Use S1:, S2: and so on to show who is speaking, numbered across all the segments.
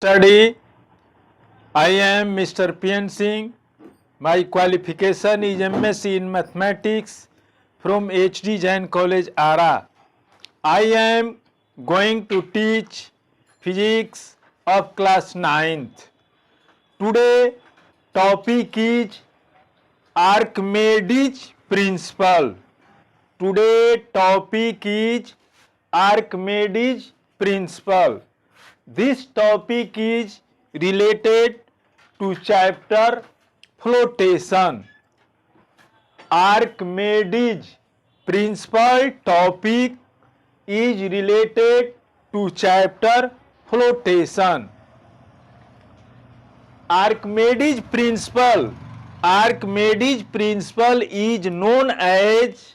S1: Study. I am Mr. P.N. Singh. My qualification is MSc in Mathematics from HD Jain College, Ara. I am going to teach physics of class 9th. Today topic is Archimedes principle. Today topic is Archimedes principle. This topic is related to chapter flotation. Archimedes principle topic is related to chapter flotation. Archimedes principle is known as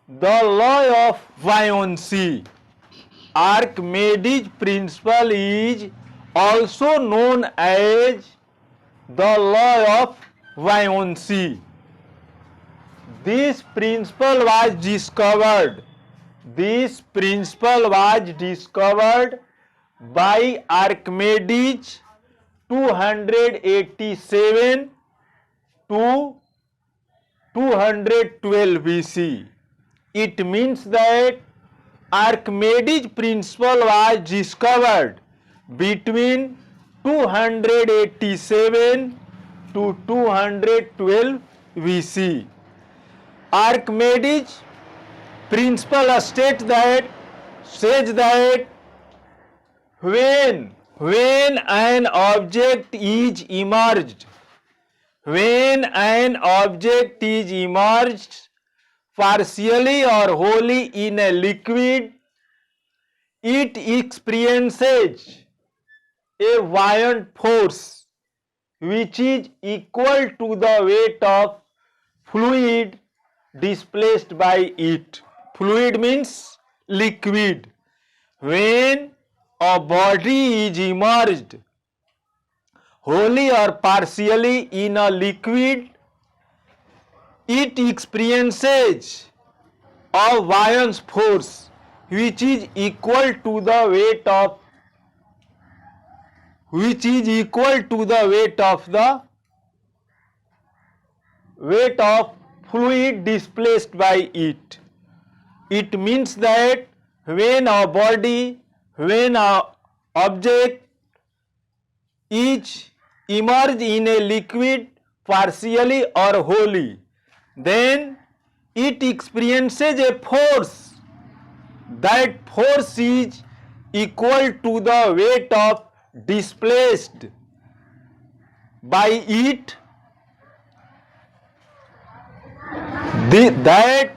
S1: the law of buoyancy. Archimedes principle is also known as the law of buoyancy. This principle was discovered by Archimedes 287 to 212 BC. It means that Archimedes principle was discovered between 287 to 212 BC. Archimedes principle says that when an object is immersed partially or wholly in a liquid, it experiences a buoyant force which is equal to the weight of fluid displaced by it. Fluid means liquid. When a body is immersed wholly or partially in a liquid, it experiences a buoyant force which is equal to the weight of fluid displaced by it. It means that when an object is immersed in a liquid partially or wholly, then it experiences a force. That force is equal to the weight of displaced by it. That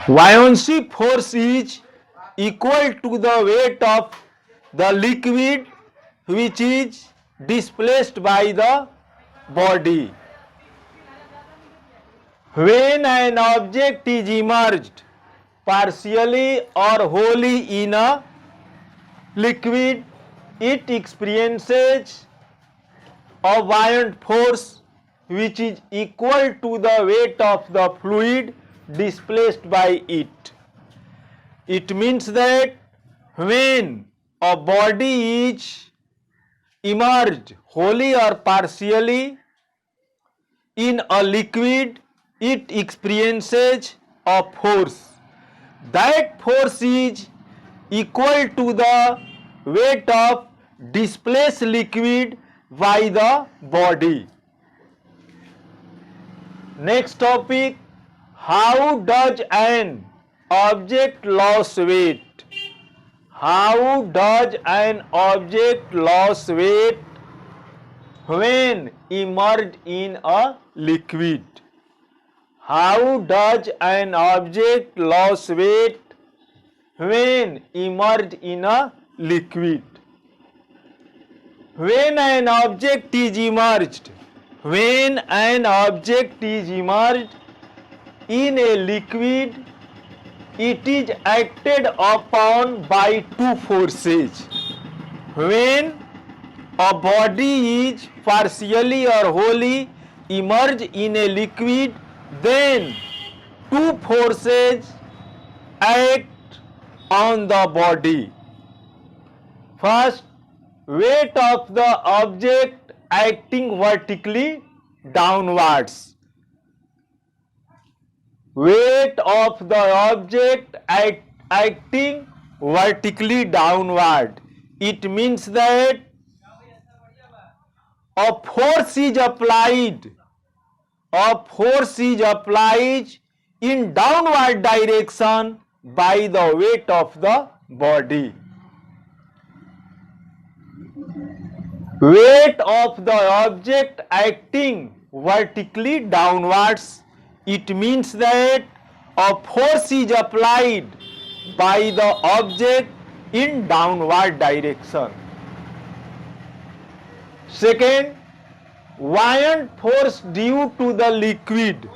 S1: buoyancy force is equal to the weight of the liquid which is displaced by the body. When an object is immersed partially or wholly in a liquid, it experiences a buoyant force which is equal to the weight of the fluid displaced by it. It means that when a body is immersed wholly or partially in a liquid, it experiences a force. That force is equal to the weight of displaced liquid by the body. Next topic, how does an object lose weight? How does an object lose weight when immersed in a liquid? How does an object lose weight when immersed in a liquid? When an object is immersed in a liquid, it is acted upon by two forces. When a body is partially or wholly immersed in a liquid, then two forces act on the body. First, weight of the object acting vertically downwards. Weight of the object acting vertically downward. It means that a force is applied in downward direction by the weight of the body. Weight of the object acting vertically downwards, it means that a force is applied by the object in downward direction. Second, buoyant force due to the liquid.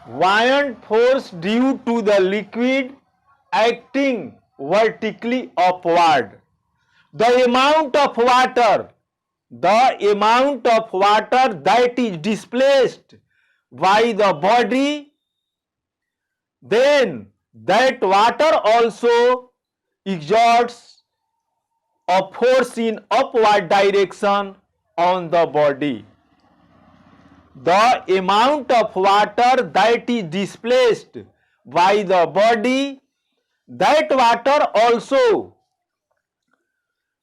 S1: Buoyant force due to the liquid acting vertically upward. The amount of water that is displaced by the body, then that water also exerts a force in upward direction on the body. The amount of water that is displaced by the body, that water also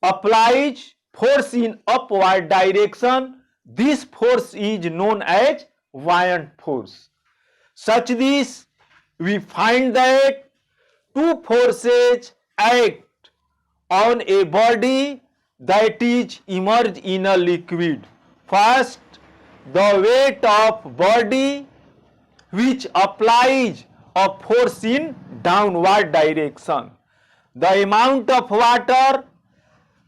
S1: applies force in upward direction. This force is known as buoyant force. Such this, we find that two forces act on a body that is immersed in a liquid. First, the weight of body which applies a force in downward direction. The amount of water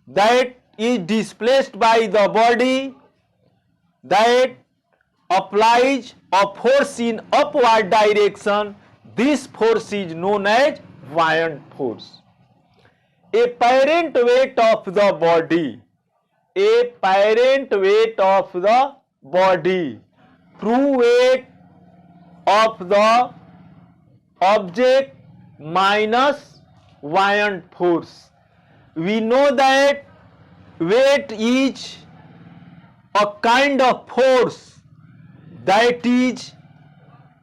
S1: that is displaced by the body that applies a force in upward direction. This force is known as buoyant force. Apparent weight of the body. Apparent weight of the body. True weight of the object minus buoyant force. We know that weight is a kind of force that is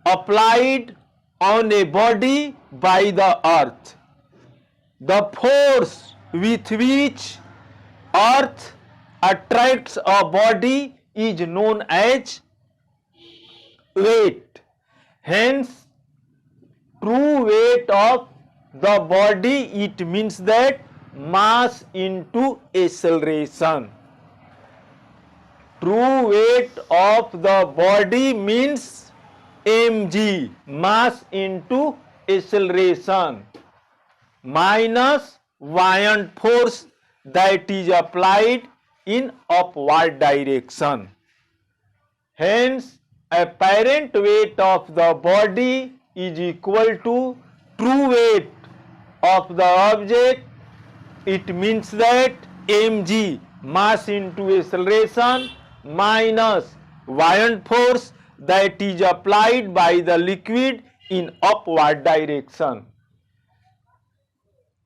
S1: applied on a body by the earth. The force with which earth attracts a body is known as weight. Hence, true weight of the body, it means that mass into acceleration. True weight of the body means mg, mass into acceleration, minus buoyant force that is applied in upward direction. Hence, apparent weight of the body is equal to true weight of the object. It means that mg, mass into acceleration, minus buoyant force that is applied by the liquid in upward direction.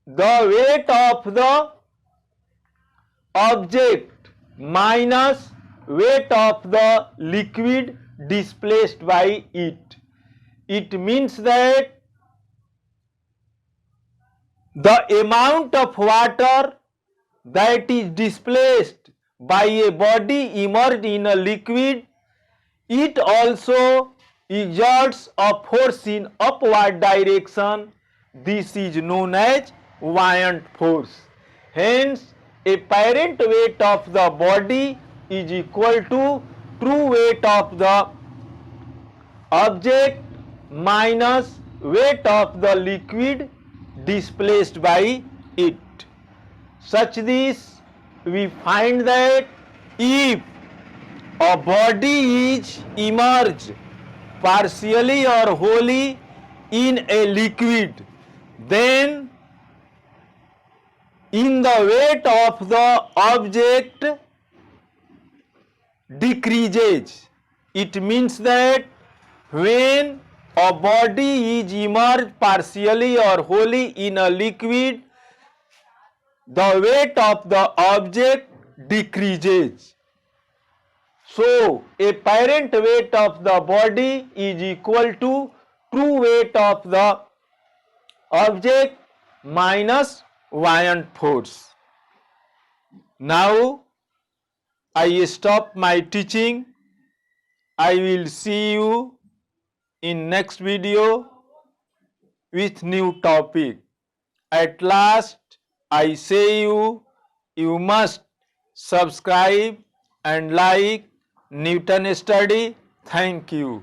S1: The weight of the object minus weight of the liquid displaced by it. It means that the amount of water that is displaced by a body immersed in a liquid, it also exerts a force in upward direction. This is known as buoyant force. Hence, apparent weight of the body is equal to true weight of the object minus weight of the liquid displaced by it. Such this, we find that if a body is immersed partially or wholly in a liquid, then in the weight of the object decreases. It means that when a body is immersed partially or wholly in a liquid, the weight of the object decreases. So, a parent weight of the body is equal to true weight of the object minus buoyant force. Now, I stop my teaching. I will see you in next video with new topic. At last, I say you must subscribe and like Newton Study. Thank you.